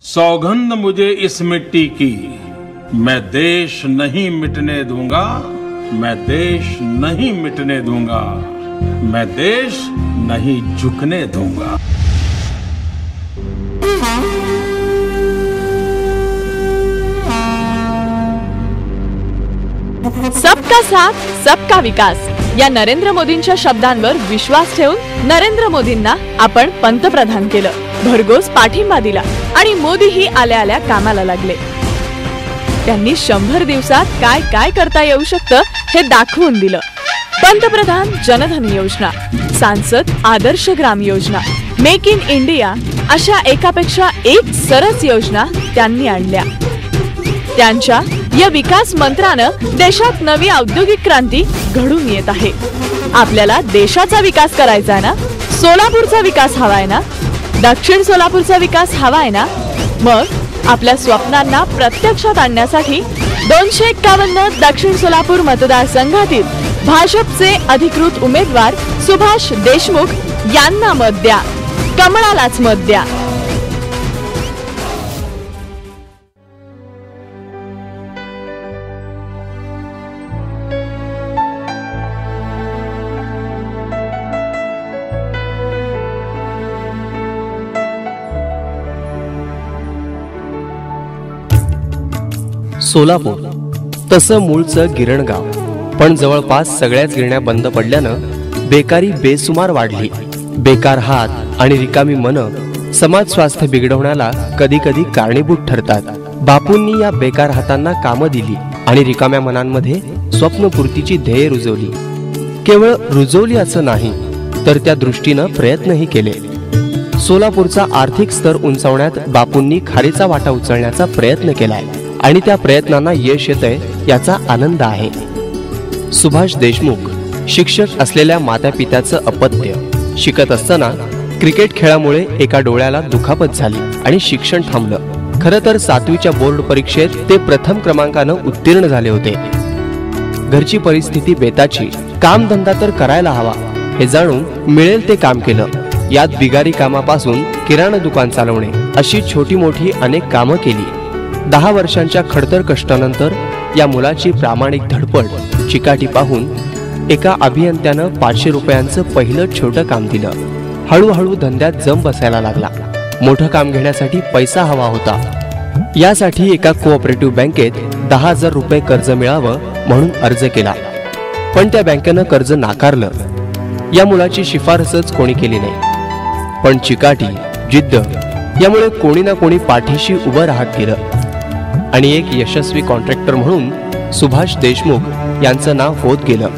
सौगंध मुझे इस मिट्टी की, मैं देश नहीं मिटने दूंगा, मैं देश नहीं मिटने दूंगा, मैं देश नहीं झुकने दूंगा। सबका साथ सबका विकास या नरेंद्र मोदींच्या शब्दांवर विश्वास ठेवून नरेंद्र मोदींना आपण पंतप्रधान केलं, भरघोस पाठिंबा दिला आणि मोदीही आल्या आल्या कामाला लागले। त्यांनी 100 दिवसात काय काय करता येऊ शकतं हे दाखवून दिलं। पंतप्रधान जनधन योजना, सांसद Adarsh Gram Yojana, make in India अशा एकापेक्षा एक सरस योजना त्यांनी आणल्या। त्यांच्या या विकास मंत्रानं देशात नवी औद्योगिक क्रांती घडून येत आहे। आपल्याला देशाचा विकास करायचा आहे ना, सोलापूरचा विकास हवाय ना, दक्षिण सोलापूरचा विकास हवाय ना, मग आपल्या स्वप्नांना प्रत्यक्षात आणण्यासाठी 251 दक्षिण सोलापूर मतदारसंघातील भाजपचे अधिकृत उमेदवार सुभाष देशमुख यांना मत द्या, कमळालाच मत द्या। सोलापूर तसं मूळचं गिरणगाव, पण जवळपास सगळ्याच गिरण्या बंद पडल्यानं बेकारी बेसुमार वाढली। बेकार हात आणि रिकामी मनं समाज स्वास्थ्य बिघडवण्याला कधी कधी कारणीभूत ठरतात। बापूंनी या बेकार हातांना कामं दिली आणि रिकाम्या मनांमध्ये स्वप्नपूर्तीची ध्येय रुजवली। केवळ रुजवली असं नाही, तर त्या दृष्टीनं प्रयत्नही केले। सोलापूरचा आर्थिक स्तर उंचावण्यात बापूंनी खारीचा वाटा उचलण्याचा प्रयत्न केलाय आणि त्या प्रयत्नांना यश येतंय याचा आनंद आहे। सुभाष देशमुख शिक्षक असलेल्या मातापित्याचं अपत्य। शिकत असताना क्रिकेट खेळामुळे एका डोळ्याला दुखापत झाली आणि शिक्षण थांबलं। खरं तर 7वीच्या बोर्ड परीक्षेत ते प्रथम क्रमांकानं उत्तीर्ण झाले होते। घरची परिस्थिती बेताची, कामधंदा तर करायला हवा हे जाणून मिळेल ते काम केलं। यात बिगारी कामापासून किराणा दुकान चालवणे अशी छोटी मोठी अनेक कामं केली। 10 वर्षांच्या खडतर कष्टानंतर या मुलाची प्रामाणिक धडपड चिकाटी पाहून एका अभियंत्यानं 500 रुपयांचं पहिलं छोटं काम दिलं। हळूहळू धंद्यात जम बसायला लागला। मोठं काम घेण्यासाठी पैसा हवा होता। यासाठी एका कोऑपरेटिव्ह बँकेत 10,000 रुपये कर्ज मिळावं म्हणून अर्ज केला, पण त्या बँकेनं कर्ज नाकारलं। या मुलाची शिफारसच कोणी केली नाही, पण चिकाटी जिद्द यामुळे कोणी ना कोणी पाठीशी उभं राहत गेलं आणि एक यशस्वी कॉन्ट्रॅक्टर म्हणून सुभाष देशमुख यांचं नाव होत गेलं।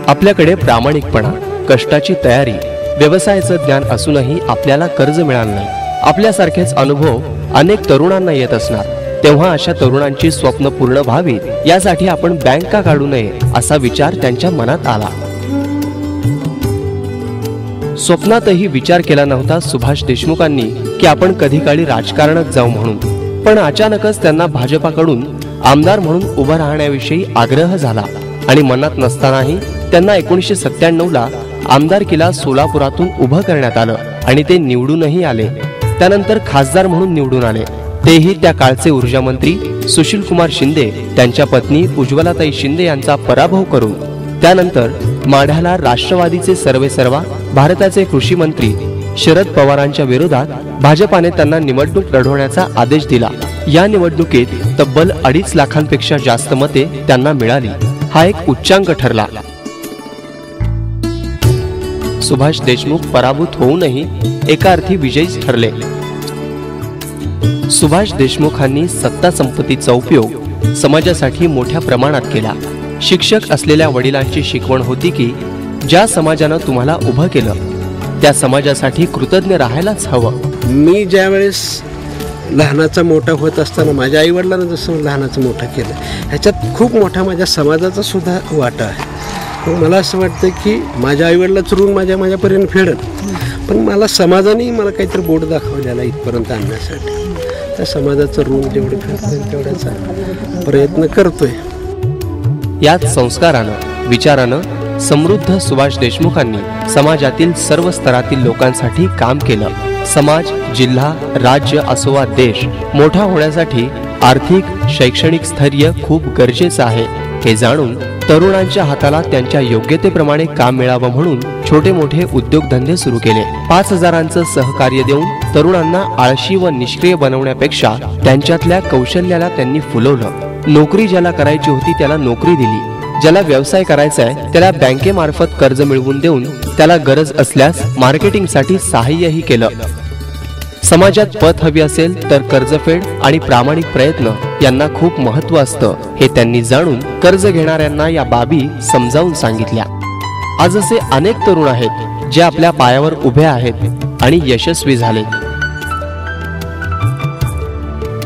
आपल्याकडे प्रामाणिकपणा, कष्टाची तयारी, व्यवसायाचं ज्ञान असूनही आपल्याला कर्ज मिळालं नाही। आपल्यासारखेच अनुभव अनेक तरुणांना येत असणार, तेव्हा अशा तरुणांची स्वप्न पूर्ण व्हावीत यासाठी आपण बँक का काढू नये असा विचार त्यांच्या मनात आला। स्वप्नातही विचार केला नव्हता सुभाष देशमुखांनी की आपण कधी काळी राजकारणात जाऊ म्हणून, पण अचानकच त्यांना भाजपाकडून आमदार म्हणून उभं राहण्याविषयी आग्रह झाला आणि मनात नसतानाही त्यांना 1997ला आमदारकीला सोलापुरातून उभं करण्यात आलं आणि ते निवडूनही आले। त्यानंतर खासदार म्हणून निवडून आले, तेही त्या काळचे ऊर्जा मंत्री सुशील कुमार शिंदे त्यांच्या पत्नी उज्ज्वलाताई शिंदे यांचा पराभव करून। त्यानंतर माढ्याला राष्ट्रवादीचे सर्वेसर्वा भारताचे कृषी मंत्री शरद पवारांच्या विरोधात भाजपाने त्यांना निवडणूक लढवण्याचा आदेश दिला। या निवडणुकीत तब्बल 2.5 लाखांपेक्षा जास्त मते त्यांना मिळाली। हा एक उच्चांक ठरला। सुभाष देशमुख पराभूत होऊनही एका अर्थी विजयीच ठरले। सुभाष देशमुखांनी सत्ता संपत्तीचा उपयोग समाजासाठी मोठ्या प्रमाणात केला। शिक्षक असलेल्या वडिलांची शिकवण होती की ज्या समाजानं तुम्हाला उभं केलं त्या समाजासाठी कृतज्ञ राहायलाच हवं। मी ज्यावेळेस लहानाचा मोठा होत असताना माझ्या आईवडिलांना जसं लहानाचं मोठं केलं, ह्याच्यात खूप मोठा माझ्या समाजाचा सुद्धा वाटा आहे। मला असं वाटतं की माझ्या आईवडिलाचं ऋण माझ्यापर्यंत फेडत, पण मला समाजानेही मला काहीतरी बोट दाखवलेला इथपर्यंत आणण्यासाठी, त्या समाजाचं ऋण जेवढं फेडतं तेवढ्याचा प्रयत्न करतोय। याच संस्कारानं, विचारानं समृद्ध सुभाष देशमुखांनी समाजातील सर्व स्तरातील लोकांसाठी काम केलं. समाज, जिल्हा, राज्य असो वा देश मोठा होण्यासाठी आर्थिक, शैक्षणिक स्थैर्य खूप गरजेचं आहे हे जाणून तरुणांच्या हाताला त्यांच्या योग्यतेप्रमाणे काम मिळावं म्हणून छोटे मोठे उद्योगधंदे सुरू केले. 5,000चं सहकार्य देऊन तरुणांना आळशी व निष्क्रिय बनवण्यापेक्षा त्यांच्यातल्या कौशल्याला त्यांनी फुलवलं. नोकरी ज्याला करायची होती त्याला नोकरी दिली. ज्याला व्यवसाय करायचा आहे त्याला बँकेमार्फत कर्ज मिळवून देऊन त्याला गरज असल्यास मार्केटिंगसाठी सहाय्यही केलं. समाजात पत हवी असेल तर कर्जफेड आणि प्रामाणिक प्रयत्न यांना खूप महत्त्व असतं हे त्यांनी जाणून कर्ज घेणाऱ्यांना या बाबी समजावून सांगितल्या. आज असे अनेक तरुण आहेत जे आपल्या पायावर उभे आहेत आणि यशस्वी झाले.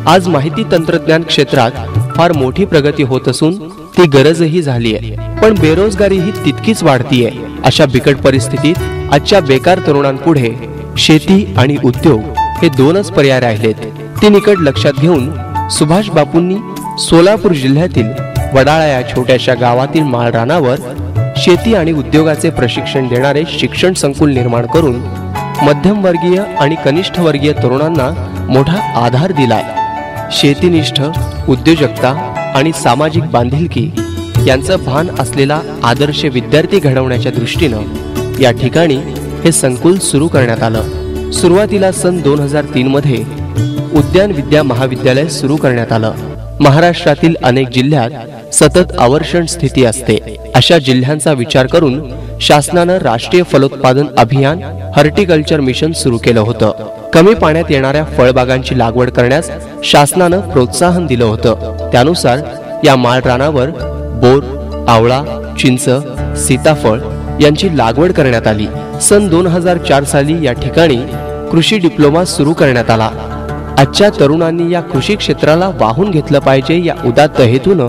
आज माहिती तंत्रज्ञान क्षेत्रात फार मोठी प्रगती होत असून ती गरजही झाली आहे, पण बेरोजगारी ही तितकीच वाढतीये. अशा बिकट परिस्थितीत आजच्या बेकार तरुणांपुढे शेती आणि उद्योग हे दोनच पर्याय राहिलेत. ते निकट लक्षात घेऊन सुभाष बापूंनी सोलापूर जिल्ह्यातील वडाळा या छोट्याशा गावातील माळरानावर शेती आणि उद्योगाचे प्रशिक्षण देणारे शिक्षण संकुल निर्माण करून मध्यमवर्गीय आणि कनिष्ठ वर्गीय तरुणांना मोठा आधार दिलाय. शेतीनिष्ठ, उद्योजकता आणि सामाजिक बांधिलकी यांचं भान असलेला आदर्श विद्यार्थी घडवण्याच्या दृष्टीनं या ठिकाणी हे संकुल सुरू करण्यात आलं. सुरुवातीला सन 2003 मध्ये उद्यान विद्या महाविद्यालय सुरू करण्यात आलं. महाराष्ट्रातील अनेक जिल्ह्यात सतत अवर्षण स्थिती असते. अशा जिल्ह्यांचा विचार करून शासनानं राष्ट्रीय फलोत्पादन अभियान हॉर्टिकल्चर मिशन सुरू केलं होतं. कमी पाण्यात येणाऱ्या फळबागांची लागवड करण्यास शासनानं प्रोत्साहन दिलं होतं. त्यानुसार या माळरानावर बोर, आवळा, चिंच, सीताफळ यांची लागवड करण्यात आली. सन 2004 साली या ठिकाणी कृषी डिप्लोमा सुरू करण्यात आला. आजच्या तरुणांनी या कृषी क्षेत्राला वाहून घेतलं पाहिजे या उदात्त हेतूनं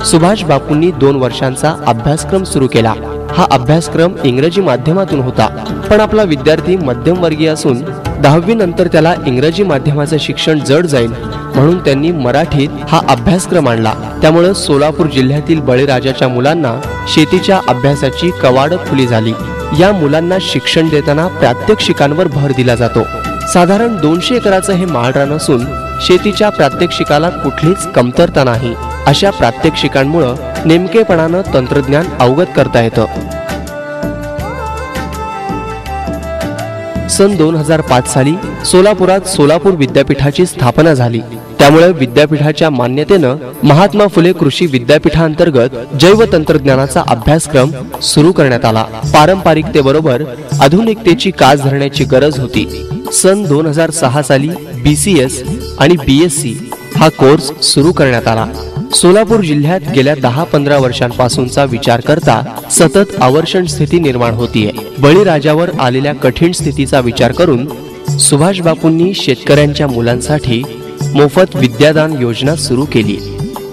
सुभाष बापूंनी 2 वर्षांचा अभ्यासक्रम सुरू केला. हा अभ्यासक्रम इंग्रजी माध्यमातून होता, पण आपला विद्यार्थी मध्यमवर्गीय असून 10वी नंतर त्याला इंग्रजी माध्यमाचं शिक्षण जड जाईल म्हणून त्यांनी मराठीत हा अभ्यासक्रम आणला. त्यामुळे सोलापूर जिल्ह्यातील बळीराजाच्या मुलांना शेतीच्या अभ्यासाची कवाडं खुली झाली. या मुलांना शिक्षण देताना प्रात्यक्षिकांवर भर दिला जातो. साधारण 200 एकराचं हे माळरान असून शेतीच्या प्रात्यक्षिकाला कुठलीच कमतरता नाही. अशा प्रात्यक्षिकांमुळे नेमकेपणानं तंत्रज्ञान अवगत करता येतं. सन 2005 साली सोलापुरात सोलापूर विद्यापीठाची स्थापना झाली. त्यामुळे विद्यापीठाच्या मान्यतेनं महात्मा फुले कृषी विद्यापीठांतर्गत जैव तंत्रज्ञानाचा अभ्यासक्रम सुरू करण्यात आला. पारंपरिकतेबरोबर आधुनिकतेची कास धरण्याची गरज होती. सन 2006 साली BCS आणि BSc हा कोर्स सुरू करण्यात आला. सोलापूर जिल्ह्यात गेल्या 10-15 वर्षांपासूनचा विचार करता सतत अवर्षण स्थिती निर्माण होतीये. बळीराजावर आलेल्या कठीण स्थितीचा विचार करून सुभाष बापूंनी शेतकऱ्यांच्या मुलांसाठी मोफत विद्यादान योजना सुरू केली.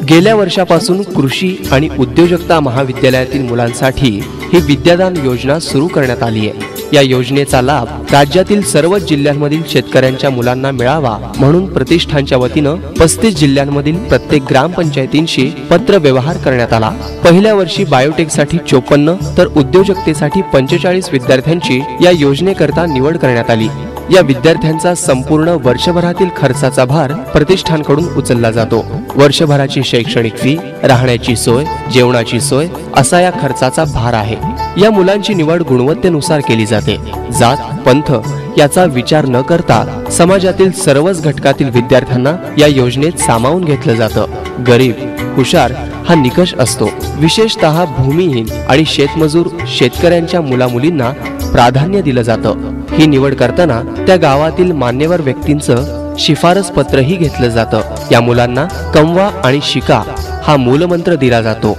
गेल्या वर्षापासून कृषी आणि उद्योजकता महाविद्यालयातील मुलांसाठी ही विद्यादान योजना सुरू करण्यात आली आहे. या योजनेचा लाभ राज्यातील सर्वच जिल्ह्यांमधील शेतकऱ्यांच्या मुलांना मिळावा म्हणून प्रतिष्ठानच्या वतीनं 35 जिल्ह्यांमधील प्रत्येक ग्रामपंचायतींशी पत्र व्यवहार करण्यात आला. पहिल्या वर्षी बायोटेकसाठी 54 तर उद्योजकतेसाठी 45 विद्यार्थ्यांची या योजनेकरता निवड करण्यात आली. या विद्यार्थ्यांचा संपूर्ण वर्षभरातील खर्चाचा भार प्रतिष्ठानकडून उचलला जातो. वर्षभराची शैक्षणिक फी, राहण्याची सोय, जेवणाची सोय असा या खर्चाचा भार आहे. या मुलांची निवड गुणवत्तेनुसार केली जाते. जात, पंथ याचा विचार न करता समाजातील सर्वच घटकातील विद्यार्थ्यांना या योजनेत सामावून घेतलं जातं. गरीब, हुशार हा निकष असतो. विशेषतः भूमिहीन आणि शेतमजूर शेतकऱ्यांच्या मुलामुलींना प्राधान्य दिलं जातं. ही निवड करताना त्या गावातील मान्यवर व्यक्तींचं शिफारस पत्रही घेतलं जातं. या मुलांना कमवा आणि शिका हा मूलमंत्र दिला जातो.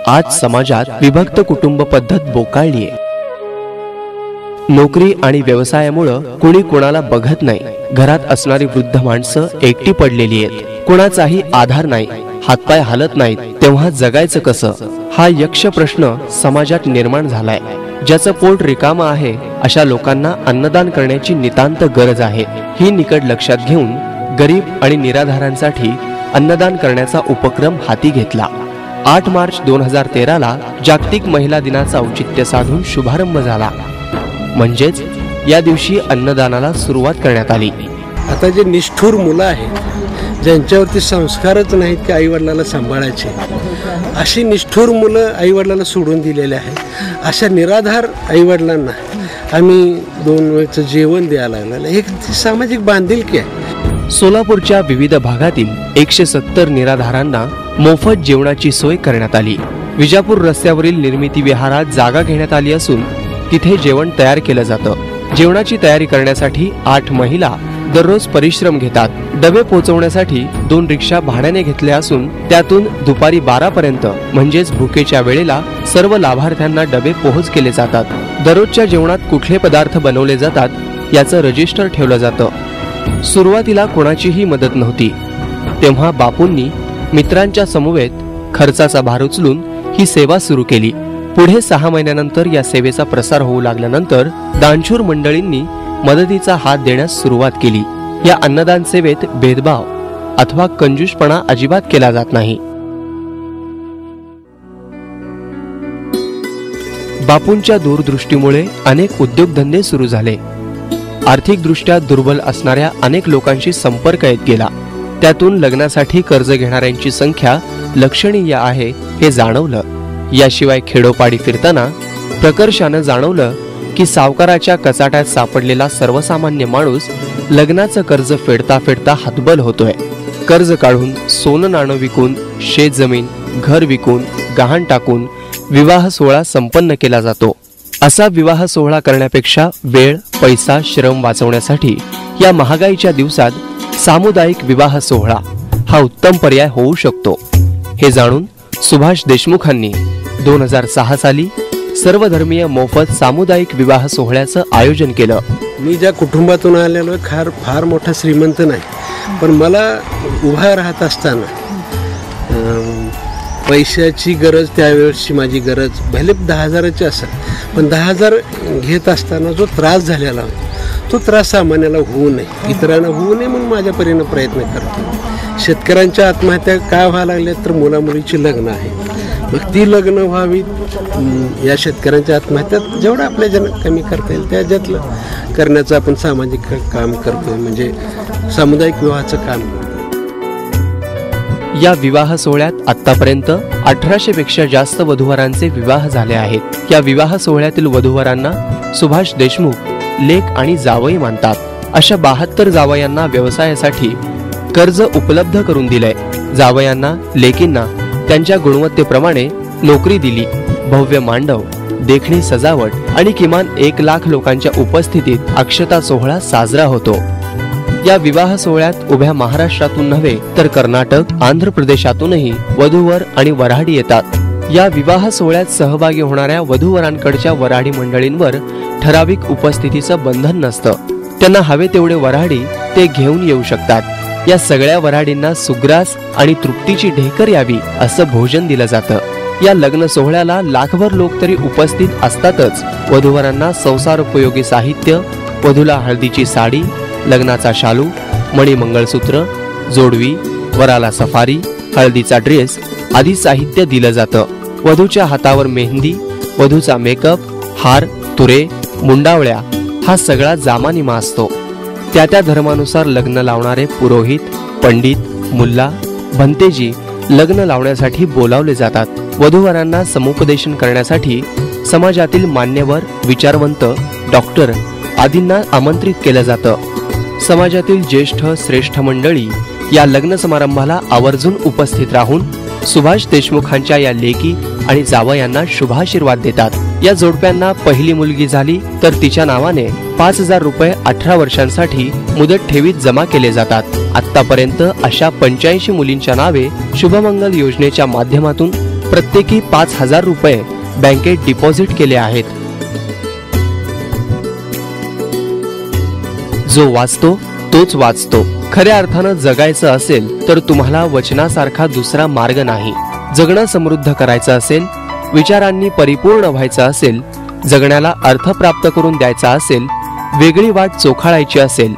आज समाजात विभक्त कुटुंब पद्धत बोकाळलीये. नोकरी आणि व्यवसायामुळे कुणी कोणाला बघत नाही. घरात असणारी वृद्ध माणसं एकटी पडलेली आहेत. कोणाचाही आधार नाही, हातपाय हालत नाहीत. तेव्हा जगायचं कसं हा यक्ष प्रश्न समाजात निर्माण झालाय. ज्याचं पोट रिकामं आहे अशा लोकांना अन्नदान करण्याची नितांत गरज आहे. ही निकड लक्षात घेऊन गरीब आणि निराधारांसाठी अन्नदान करण्याचा उपक्रम हाती घेतला. 8 मार्च 2013ला जागतिक महिला दिनाचा औचित्य साधून शुभारंभ झाला. म्हणजेच या दिवशी अन्नदानाला सुरुवात करण्यात आली. आता जे निष्ठुर मुलं आहेत, ज्यांच्यावरती संस्कारच नाहीत की आईवडिलाला सांभाळायचे, अशी निष्ठुर मुलं आईवडिलाला सोडून दिलेले आहेत. अशा निराधार आईवडिलांना आम्ही 2 वेळचं जेवण द्यायला लागलेलं. एक सामाजिक बांधिलकी आहे. सोलापूरच्या विविध भागातील 170 निराधारांना मोफत जेवणाची सोय करण्यात आली. विजापूर रस्त्यावरील निर्मिती विहारात जागा घेण्यात आली असून तिथे जेवण तयार केलं जातं. जेवणाची तयारी करण्यासाठी 8 महिला दररोज परिश्रम घेतात. डबे पोहोचवण्यासाठी 2 रिक्षा भाड्याने घेतल्या असून त्यातून दुपारी 12 पर्यंत म्हणजेच भुकेच्या वेळेला सर्व लाभार्थ्यांना डबे पोहोच केले जातात. दररोजच्या जेवणात कुठले पदार्थ बनवले जातात याचं रजिस्टर ठेवलं जातं. सुरुवातीला कोणाचीही मदत नव्हती. तेव्हा बापूंनी मित्रांच्या समवेत खर्चाचा भार उचलून ही सेवा सुरू केली. पुढे 6 महिन्यानंतर या सेवेचा प्रसार होऊ लागल्यानंतर दानशूर मंडळींनी मदतीचा हात देण्यास सुरुवात केली. या अन्नदान सेवेत भेदभाव अथवा कंजूसपणा अजिबात केला जात नाही. बापूंच्या दूरदृष्टीमुळे अनेक उद्योगधंदे सुरू झाले. आर्थिकदृष्ट्या दुर्बल असणाऱ्या अनेक लोकांशी संपर्क येत गेला. त्यातून लग्नासाठी कर्ज घेणाऱ्यांची संख्या लक्षणीय आहे हे जाणवलं. याशिवाय खेडोपाडी फिरताना प्रकर्षानं जाणवलं की सावकाराच्या कचाट्यात सापडलेला सर्वसामान्य माणूस लग्नाचं कर्ज फेडता फेडता हतबल होतोय. कर्ज काढून सोनं नाणं विकून, शेत जमीन, घर विकून, गहाण टाकून विवाह सोहळा संपन्न केला जातो. असा विवाह सोहळा करण्यापेक्षा वेळ, पैसा, श्रम वाचवण्यासाठी या महागाईच्या दिवसात सामुदायिक विवाह सोहळा हा उत्तम पर्याय होऊ शकतो. हे जाणून सुभाष देशमुखांनी 2006 साली सर्वधर्मीय मोफत सामुदायिक विवाह सोहळ्याचं आयोजन केलं. मी ज्या कुटुंबातून आलेलो फार मोठा श्रीमंत नाही, पण मला उभा राहत असताना पैशाची गरज, त्यावेळेसची माझी गरज भले 10,000ची असेल, पण 10,000 घेत असताना जो त्रास झालेला तो त्रास सामान्याला होऊ नये, इतरांना होऊ नये म्हणून माझ्या परीने प्रयत्न करतो. शेतकऱ्यांच्या आत्महत्या का व्हायला लागल्या तर मुलामुलीची लग्न आहे, मग ती लग्न व्हावीत. या शेतकऱ्यांच्या आत्महत्या जेवढं आपल्या कमी करता येईल त्याच्यातलं करण्याचं आपण सामाजिक काम करतोय, म्हणजे सामुदायिक विवाहाचं काम. या विवाह सोहळ्यात आतापर्यंत 1800 पेक्षा जास्त वधूवरांचे विवाह झाले आहेत. या विवाह सोहळ्यातील वधूवरांना सुभाष देशमुख लेक आणि जावई मानतात. अशा 72 जावयांना व्यवसायासाठी कर्ज उपलब्ध करून दिलंय. जावयांना, लेकींना त्यांच्या गुणवत्तेप्रमाणे नोकरी दिली. भव्य मांडव, देखणी सजावट आणि किमान 1 लाख लोकांच्या उपस्थितीत अक्षता सोहळा साजरा होतो. या विवाह सोहळ्यात उभ्या महाराष्ट्रातून नव्हे तर कर्नाटक, आंध्र प्रदेशातूनही वधूवर आणि वऱ्हाडी येतात. या विवाह सोहळ्यात सहभागी होणाऱ्या वधूवरांकडच्या वऱ्हाडी मंडळींवर ठराविक उपस्थितीचं बंधन नसतं. त्यांना हवे तेवढे वऱ्हाडी ते घेऊन येऊ शकतात. या सगळ्या वऱ्हाडींना सुग्रास आणि तृप्तीची ढेकर यावी असं भोजन दिलं जातं. या लग्न सोहळ्याला लाखभर लोक तरी उपस्थित असतातच. वधूवरांना संसारोपयोगी साहित्य, वधूला हळदीची साडी, लग्नाचा शालू, मणी, मंगळसूत्र, जोडवी, वराला सफारी, हळदीचा ड्रेस आदी साहित्य दिलं जातं. वधूच्या हातावर मेहंदी, वधूचा मेकअप, हार, तुरे, मुंडावळ्या हा सगळा जामानिमा असतो. त्या त्या धर्मानुसार लग्न लावणारे पुरोहित, पंडित, मुल्ला, भंतेजी लग्न लावण्यासाठी बोलावले जातात. वधूवरांना समुपदेशन करण्यासाठी समाजातील मान्यवर, विचारवंत, डॉक्टर आदींना आमंत्रित केलं जातं. समाजातील ज्येष्ठ श्रेष्ठ मंडळी या लग्न समारंभाला आवर्जून उपस्थित राहून सुभाष देशमुखांच्या या लेकी आणि जावयांना शुभाशीर्वाद देतात. या जोडप्यांना पहिली मुलगी झाली तर तिच्या नावाने 5,000 रुपये 18 वर्षांसाठी मुदत ठेवीत जमा केले जातात. आतापर्यंत अशा 85 मुलींच्या नावे शुभमंगल योजनेच्या माध्यमातून प्रत्येकी 5,000 रुपये बँकेत डिपॉझिट केले आहेत. जो वाचतो तोच वाचतो. खऱ्या अर्थानं जगायचं असेल तर तुम्हाला वचनासारखा दुसरा मार्ग नाही. जगणं समृद्ध करायचं असेल, विचारांनी परिपूर्ण व्हायचं असेल, जगण्याला अर्थ प्राप्त करून द्यायचा असेल, वेगळी वाट चोखाळायची असेल,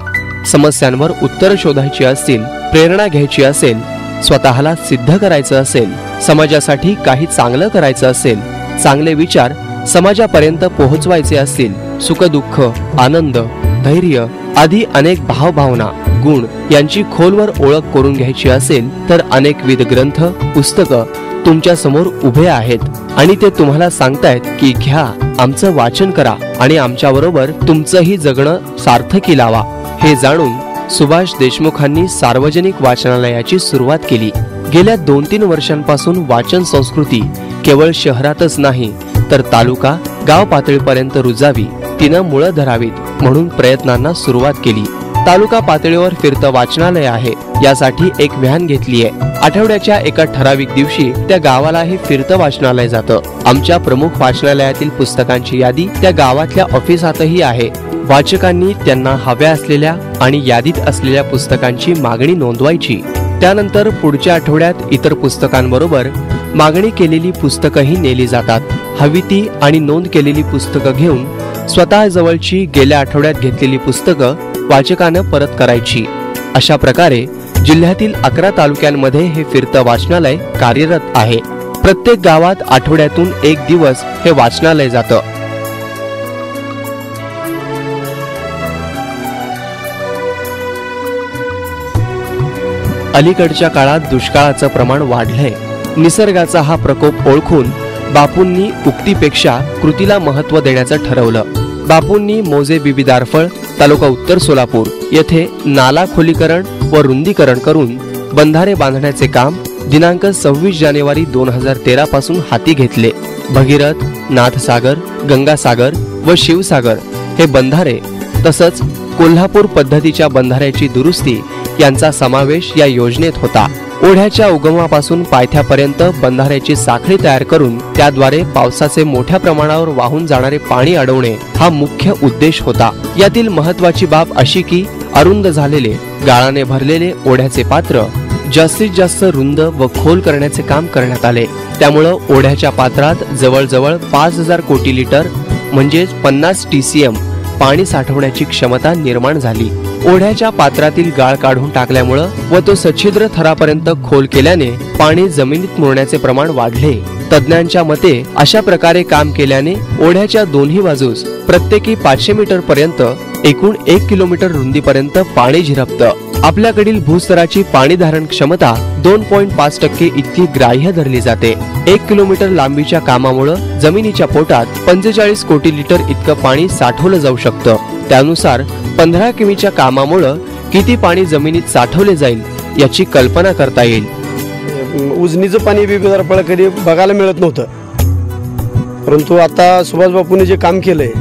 समस्यांवर उत्तर शोधायची असतील, प्रेरणा घ्यायची असेल, स्वतःला सिद्ध करायचं असेल, समाजासाठी काही चांगलं करायचं असेल, चांगले विचार समाजापर्यंत पोहोचवायचे असतील, सुखदुःख, आनंद, धैर्य आदी अनेक भावभावना, गुण यांची खोलवर ओळख करून घ्यायची असेल तर अनेकविध ग्रंथ, पुस्तकं तुमच्या समोर उभे आहेत आणि ते तुम्हाला सांगतायत की घ्या, आमचं वाचन करा आणि आमच्या बरोबर तुमचंही जगणं सार्थकी लावा. हे जाणून सुभाष देशमुखांनी सार्वजनिक वाचनालयाची सुरुवात केली. गेल्या 2-3 वर्षांपासून वाचन संस्कृती केवळ शहरातच नाही तर तालुका, गाव पातळीपर्यंत रुजावी, तिनं मुळं धरावीत म्हणून प्रयत्नांना सुरुवात केली. तालुका पातळीवर फिरतं वाचनालय आहे, यासाठी एक व्हॅन घेतलीय. आठवड्याच्या एका ठराविक दिवशी त्या गावाला हे फिरतं वाचनालय जातं. आमच्या प्रमुख वाचनालयातील पुस्तकांची यादी त्या गावातल्या ऑफिसातही आहे. वाचकांनी त्यांना हव्या असलेल्या आणि यादीत असलेल्या पुस्तकांची मागणी नोंदवायची. त्यानंतर पुढच्या आठवड्यात इतर पुस्तकांबरोबर मागणी केलेली पुस्तकंही नेली जातात. हवी ती आणि नोंद केलेली पुस्तकं घेऊन स्वतः जवळची गेल्या आठवड्यात घेतलेली पुस्तकं वाचकानं परत करायची. अशा प्रकारे जिल्ह्यातील 11 तालुक्यांमध्ये हे फिरतं वाचनालय कार्यरत आहे. प्रत्येक गावात आठवड्यातून एक दिवस हे वाचनालय जातं. अलीकडच्या काळात दुष्काळाचं प्रमाण वाढलंय. निसर्गाचा हा प्रकोप ओळखून बापूंनी उक्तीपेक्षा कृतीला महत्त्व देण्याचं ठरवलं. बापूंनी मौजे बिबी दारफळ, तालुका उत्तर सोलापूर येथे नाला खोलीकरण व रुंदीकरण करून बंधारे बांधण्याचे काम दिनांक 26 जानेवारी 2013 पासून हाती घेतले. भगीरथ, नाथसागर, गंगासागर व शिवसागर हे बंधारे तसंच कोल्हापूर पद्धतीच्या बंधाऱ्याची दुरुस्ती यांचा समावेश या योजनेत होता. ओढ्याच्या उगमापासून पायथ्यापर्यंत बंधाऱ्याची साखळी तयार करून त्याद्वारे पावसाचे मोठ्या प्रमाणावर वाहून जाणारे पाणी अडवणे हा मुख्य उद्देश होता. यातील महत्वाची बाब अशी की अरुंद झालेले, गाळाने भरलेले ओढ्याचे पात्र जास्तीत जास्त रुंद व खोल करण्याचे काम करण्यात आले. त्यामुळं ओढ्याच्या पात्रात जवळजवळ 5000 कोटी लिटर म्हणजे 50 TCM पाणी साठवण्याची क्षमता निर्माण झाली. ओढ्याच्या पात्रातील गाळ काढून टाकल्यामुळं व तो सच्छिद्र थरापर्यंत खोल केल्याने पाणी जमिनीत मुरण्याचे प्रमाण वाढले. तज्ञांच्या मते अशा प्रकारे काम केल्याने ओढ्याच्या दोन्ही बाजूस प्रत्येकी 500 मीटर पर्यंत एकूण 1 किलोमीटर रुंदीपर्यंत पाणी झिरपतं. आपल्याकडील भूस्तराची पाणी धारण क्षमता 2.5% इतकी ग्राह्य धरली जाते. 1 किलोमीटर लांबीच्या कामामुळं जमिनीच्या पोटात 45 कोटी लिटर इतकं पाणी साठवलं जाऊ शकतं. त्यानुसार 15 किमीच्या कामामुळं किती पाणी जमिनीत साठवले जाईल याची कल्पना करता येईल. उजनीचं पाणी बिबीदारफळ कधी बघायला मिळत नव्हतं, परंतु आता सुभाष बापूंनी जे काम केलंय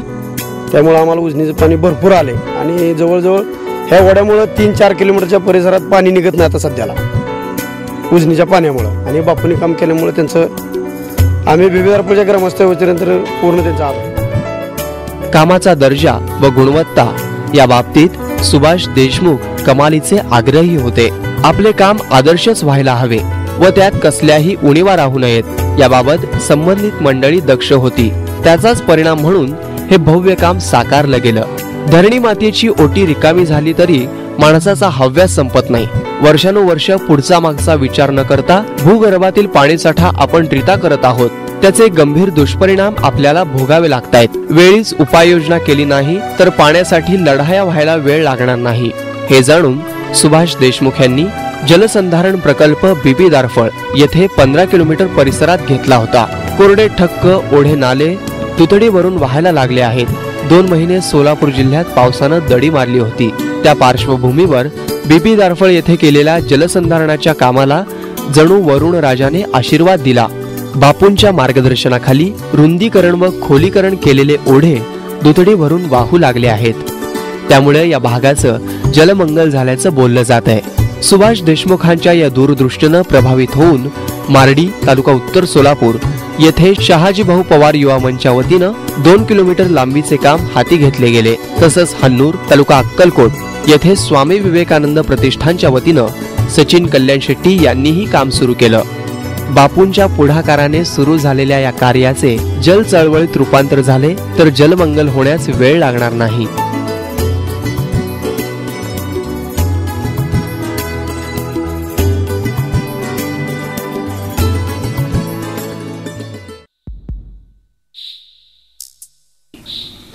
त्यामुळे आम्हाला उजनीचं पाणी भरपूर आले आणि जवळजवळ ह्या ओढ्यामुळं 3-4 किलोमीटरच्या परिसरात पाणी निघत नाही आता सध्याला उजनीच्या पाण्यामुळं. आणि बापूंनी काम केल्यामुळे त्यांचं आम्ही बिबीदारफळच्या ग्रामस्थ होईपर्यंत पूर्ण त्यांचा आभार. कामाचा दर्जा व गुणवत्ता या बाबतीत सुभाष देशमुख कमालीचे आग्रही होते. आपले काम आदर्शच व्हायला हवे व त्यात कसल्याही उणीवा राहू नयेत याबाबत संबंधित मंडळी दक्ष होती. त्याचाच परिणाम म्हणून हे भव्य काम साकारलं गेलं. धरणी मातेची ओटी रिकामी झाली तरी माणसाचा हव्यास संपत नाही. वर्षानुवर्ष पुढचा मागचा विचार न करता भूगर्भातील पाणीसाठा आपण रिता करत आहोत. त्याचे गंभीर दुष्परिणाम आपल्याला भोगावे लागतायत. वेळीच उपाययोजना केली नाही तर पाण्यासाठी लढाया व्हायला वेळ लागणार नाही. हे जाणून सुभाष देशमुख यांनी जलसंधारण प्रकल्प बिबी दारफळ येथे 15 किलोमीटर परिसरात घेतला होता. कोरडे ठक्क ओढे नाले तुतडीवरून वाहायला लागले आहेत. 2 महिने सोलापूर जिल्ह्यात पावसानं दडी मारली होती. त्या पार्श्वभूमीवर बिबी दारफळ येथे केलेल्या जलसंधारणाच्या कामाला जणू वरुण राजाने आशीर्वाद दिला. बापूंच्या मार्गदर्शनाखाली रुंदीकरण व खोलीकरण केलेले ओढे दुतडीवरून वाहू लागले आहेत. त्यामुळे या भागाचं जलमंगल झाल्याचं बोललं जात आहे. सुभाष देशमुखांच्या या दूरदृष्टीनं प्रभावित होऊन मार्डी, तालुका उत्तर सोलापूर येथे शहाजी भाऊ पवार युवा मंचच्या वतीनं 2 किलोमीटर लांबीचे काम हाती घेतले गेले. तसंच हन्नूर, तालुका अक्कलकोट येथे स्वामी विवेकानंद प्रतिष्ठानच्या वतीनं सचिन कल्याण शेट्टी यांनीही काम सुरू केलं. बापूंच्या पुढाकाराने सुरू झालेल्या या कार्याचे जल चळवळीत रूपांतर झाले तर जलमंगल होण्यास वेळ लागणार नाही.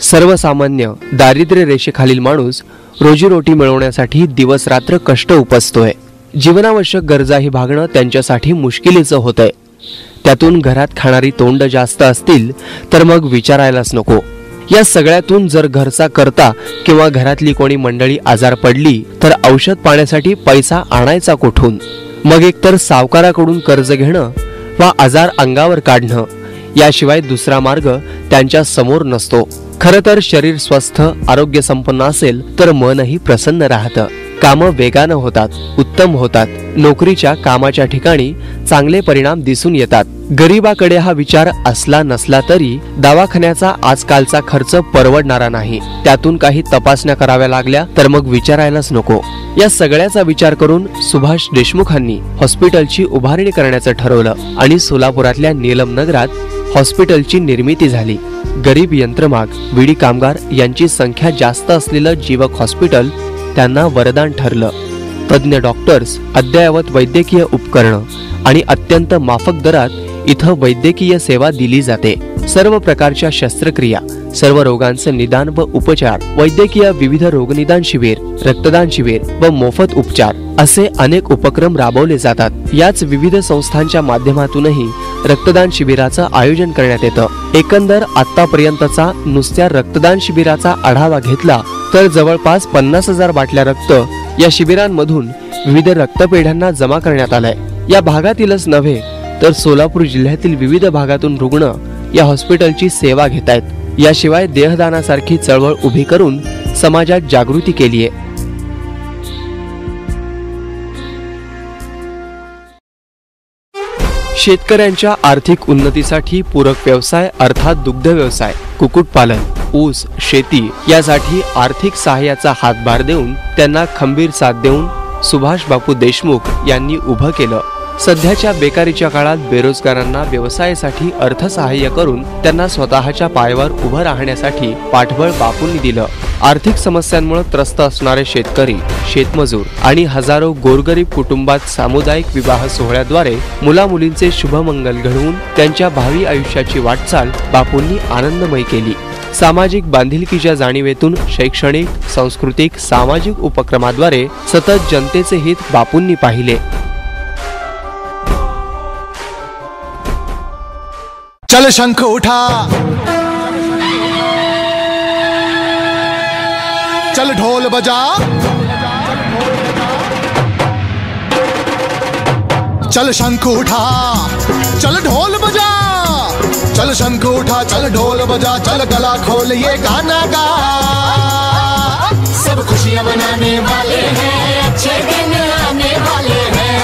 सर्वसामान्य दारिद्र्य रेषेखालील माणूस रोजीरोटी मिळवण्यासाठी दिवस रात्र कष्ट उपसतोय. जीवनावश्यक गरजाही भागणं त्यांच्यासाठी मुश्किलीचं होतंय. त्यातून घरात खाणारी तोंड जास्त असतील तर मग विचारायलाच नको. या सगळ्यातून जर घरचा करता किंवा घरातली कोणी मंडळी आजार पडली तर औषध पाण्यासाठी पैसा आणायचा कुठून? मग एकतर सावकाराकडून कर्ज घेणं वा आजार अंगावर काढणं याशिवाय दुसरा मार्ग त्यांच्या समोर नसतो. खरं तर शरीर स्वस्थ आरोग्य संपन्न असेल तर मनही प्रसन्न राहतं. कामं वेगानं होतात, उत्तम होतात. नोकरीच्या कामाच्या ठिकाणी चांगले परिणाम दिसून येतात. गरीबाकडे हा विचार असला नसला तरी दवाखान्याचा आजकालचा खर्च परवडणारा नाही. त्यातून काही तपासण्या कराव्या लागल्या तर मग विचारायलाच नको. या सगळ्याचा विचार करून सुभाष देशमुखांनी हॉस्पिटलची उभारणी करण्याचं ठरवलं आणि सोलापुरातल्या नीलम नगरात हॉस्पिटलची निर्मिती झाली. गरीब यंत्रमाग विडी कामगार यांची संख्या जास्त असलेलं जीवक हॉस्पिटल त्यांना वरदान ठरलं. तज्ञ डॉक्टर्स, अद्ययावत वैद्यकीय उपकरणं आणि अत्यंत माफक दरात इथं वैद्यकीय सेवा दिली जाते. सर्व प्रकारच्या शस्त्रक्रिया, सर्व रोगांचं निदान व उपचार, वैद्यकीय विविध रोगनिदान शिबिर, रक्तदान शिबिर व मोफत उपचार असे अनेक उपक्रम राबवले जातात. याच विविध संस्थांच्या माध्यमातूनही रक्तदान शिबिराचं आयोजन करण्यात येतं. एकंदर आतापर्यंतचा नुसत्या रक्तदान शिबिराचा आढावा घेतला तर जवळपास 50,000 बाटल्या रक्त या शिबिरांमधून विविध रक्तपेढ्यांना जमा करण्यात आलाय. या भागातीलच नव्हे तर सोलापूर जिल्ह्यातील विविध भागातून रुग्ण या हॉस्पिटलची सेवा घेत आहेत. याशिवाय देहदानासारखी चळवळ उभी करून समाजात जागृती केली आहे. शेतकऱ्यांच्या आर्थिक उन्नतीसाठी पूरक व्यवसाय अर्थात दुग्ध व्यवसाय, कुक्कुटपालन, ऊस शेती यासाठी आर्थिक सहाय्याचा हातभार देऊन त्यांना खंबीर साथ देऊन सुभाष बापू देशमुख यांनी उभं केलं. सध्याच्या बेकारीच्या काळात बेरोजगारांना व्यवसायासाठी अर्थसहाय्य करून त्यांना स्वतःच्या पायावर उभं राहण्यासाठी पाठबळ बापूंनी दिलं. आर्थिक समस्यांमुळे त्रस्त असणारे शेतकरी, शेतमजूर आणि हजारो गोरगरीब कुटुंबात सामुदायिक विवाह सोहळ्याद्वारे मुलामुलींचे शुभमंगल घडवून त्यांच्या भावी आयुष्याची वाटचाल बापूंनी आनंदमय केली. सामाजिक बांधिलकीच्या जाणीवेतून शैक्षणिक, सांस्कृतिक, सामाजिक उपक्रमाद्वारे सतत जनतेचे हित बापूंनी पाहिले. चल शंख उठा, चल ढोल बजा, चल शंख उठा, चल ढोल बजा, चल शंख उठा, चल ढोल बजा, चल गला खोल ये गाना गा. सब खुशियां मनाने वाले हैं, अच्छे दिन आने वाले हैं.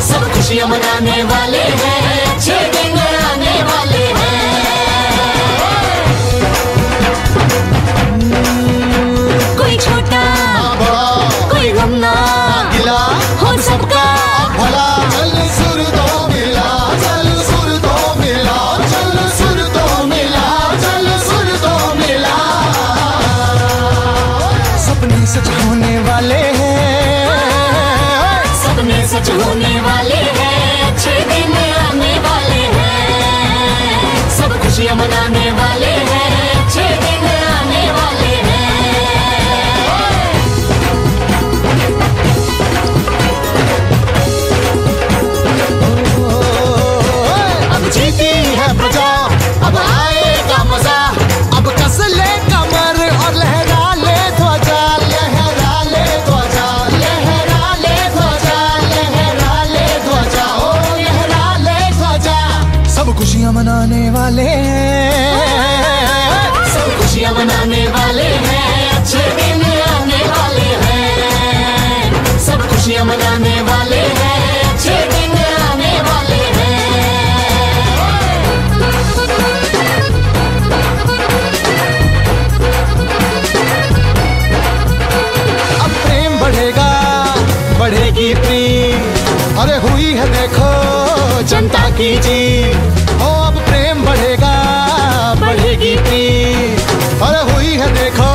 सब खुशियां मनाने वाले हैं, अच्छे दिन आने वाले हैं. कोई छोटा कोई गम ना गिला हो सबका भला. चल सुर दो मिला, चल सुर दो मिला, चल सुर दो मिला, चल सुर दो मिला. सपने सच होने वाले हैं, सपने सच होने वाले हैं, अच्छे दिन आने वाले हैं. सब खुशियां मनाने वाले हैं, अच्छे दिन आने वाले हैं. अब जीती है प्रजा, अब आएगा मजा, अब कस ले कमर और लहरा ले ध्वजा, लहरा ले ध्वजा, लहरा ले ध्वजा, लहरा ले ध्वजा, ओ लहरा ले ध्वजा. सब खुशियां मनाने वाले हैं, सब खुशियां मनाने वाले हैं, अच्छे दिन आने वाले हैं. सब खुशियां मनाने वाले हैं, अच्छे दिन आने वाले हैं. अब प्रेम बढ़ेगा, बढ़ेगी प्रीत, अरे हुई है देखो जनता की जीत. ओ अब प्रेम बढ़ेगा, बढ़ेगी प्रीत, अरे हुई है देखो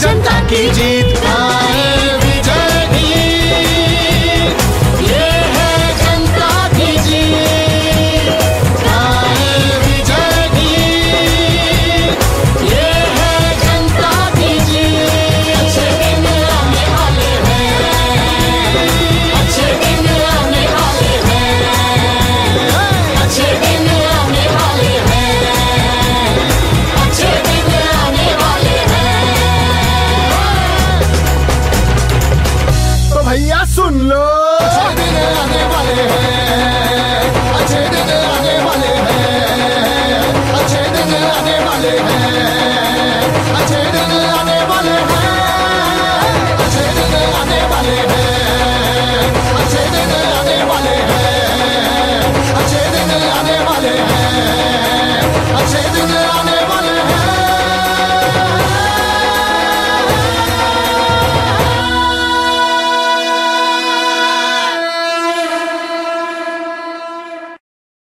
जनता की जीत. आए विजय गीत, ये है जनता की जीत. आए विजय गीत, ये मुझे दिन